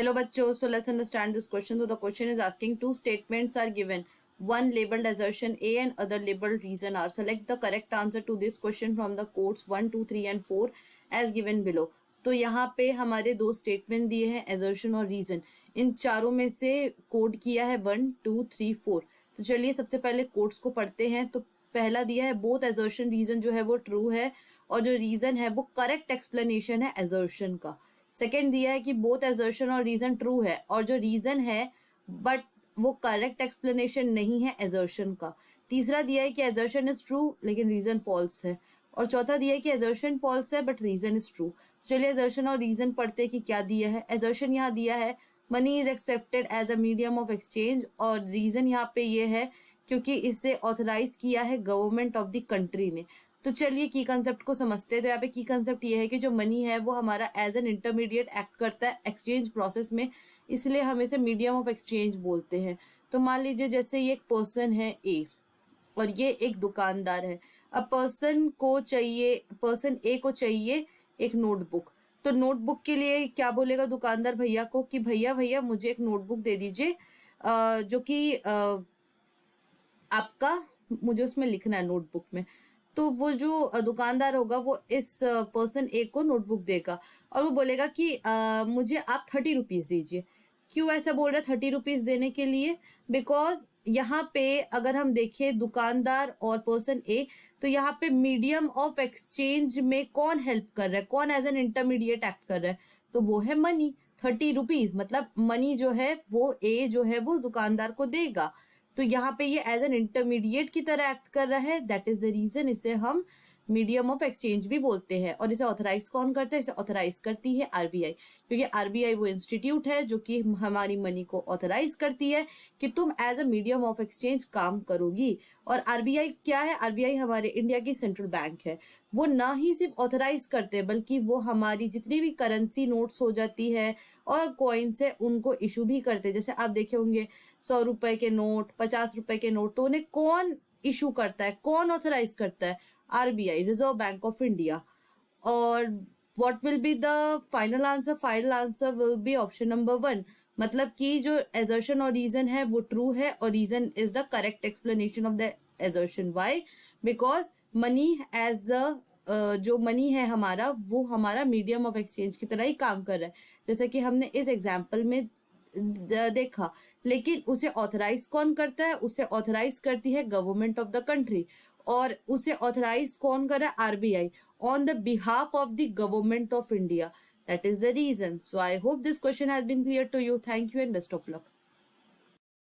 Hello bachcho, so let's understand this question. So the question is asking two statements are given, one labeled assertion A and other labeled reason R. Select the correct answer to this question from the codes 1, 2, 3 and 4 as given below. तो यहाँ पे हमारे दो statement दिए हैं, assertion और reason. इन चारों में से कोड किया है 1, 2, 3, 4. तो चलिए सबसे पहले कोड्स को पढ़ते हैं. तो पहला दिया है बोथ assertion reason जो है वो ट्रू है और जो रीजन है वो करेक्ट एक्सप्लेनेशन है assertion का. सेकेंड दिया है कि बोथ एजर्शन और रीजन ट्रू है और जो रीजन है बट वो करेक्ट एक्सप्लेनेशन नहीं है एजर्शन का. तीसरा दिया है कि एजर्शन इज ट्रू लेकिन रीजन फॉल्स है और चौथा दिया है कि एजर्शन फॉल्स है बट रीजन इज ट्रू. चलिए एजर्शन और रीजन पढ़ते हैं कि क्या दिया है. एजर्शन यहाँ दिया है money is accepted as a medium of exchange और रीजन यहाँ पे ये है क्योंकि इसे ऑथराइज किया है गवर्नमेंट ऑफ द कंट्री ने. तो चलिए की कंसेप्ट को समझते हैं. तो यहाँ पे की कंसेप्ट ये है कि जो मनी है वो हमारा एज एन इंटरमीडिएट एक्ट करता है एक्सचेंज प्रोसेस में, इसलिए हम इसे मीडियम ऑफ एक्सचेंज बोलते हैं. तो मान लीजिए जैसे ये एक पर्सन है ए और ये एक दुकानदार है. अब पर्सन ए को चाहिए एक नोटबुक. तो नोटबुक के लिए क्या बोलेगा दुकानदार भैया को कि भैया भैया मुझे एक नोटबुक दे दीजिए जो कि आपका मुझे उसमें लिखना है नोटबुक में. तो वो जो दुकानदार होगा वो इस पर्सन ए को नोटबुक देगा और वो बोलेगा कि मुझे आप 30 रुपीज दीजिए. क्यों ऐसा बोल रहा है 30 रुपीज देने के लिए? बिकॉज यहाँ पे अगर हम देखें दुकानदार और पर्सन ए, तो यहाँ पे मीडियम ऑफ एक्सचेंज में कौन हेल्प कर रहा है, कौन एज एन इंटरमीडिएट एक्ट कर रहा है, तो वो है मनी. 30 रुपीज मतलब मनी जो है वो ए जो है वो दुकानदार को देगा. तो यहाँ पे ये एज एन इंटरमीडिएट की तरह एक्ट कर रहा है. दैट इज द रीजन इसे हम मीडियम ऑफ एक्सचेंज भी बोलते हैं. और इसे ऑथराइज कौन करता है? इसे ऑथराइज करती है आरबीआई, क्योंकि आरबीआई वो इंस्टीट्यूट है जो कि हमारी मनी को ऑथराइज करती है कि तुम as a medium of exchange काम करोगी. और आरबीआई क्या है? आरबीआई हमारे इंडिया की सेंट्रल बैंक है. वो ना ही सिर्फ ऑथराइज करते बल्कि वो हमारी जितनी भी करेंसी नोट्स हो जाती है और कॉइन्स है उनको इशू भी करते. जैसे आप देखे होंगे 100 रुपए के नोट, 50 रुपए के नोट, तो उन्हें कौन इशू करता है, कौन ऑथराइज करता है? RBI, Reserve Bank of India. और what will be the final answer? Final answer will be option number 1. मतलब कि जो एजर्शन और रीजन है वो ट्रू है और reason is the correct explanation of the assertion. Why? Because money as a जो मनी है हमारा वो हमारा मीडियम ऑफ एक्सचेंज की तरह ही काम कर रहा है, जैसे कि हमने इस एग्जाम्पल में देखा. लेकिन उसे ऑथराइज कौन करता है? उसे ऑथराइज करती है गवर्नमेंट ऑफ द कंट्री. और उसे ऑथराइज कौन कर रहा है? RBI, on the behalf of the government of India. That is the reason. So I hope this question has been clear to you. Thank you and best of luck.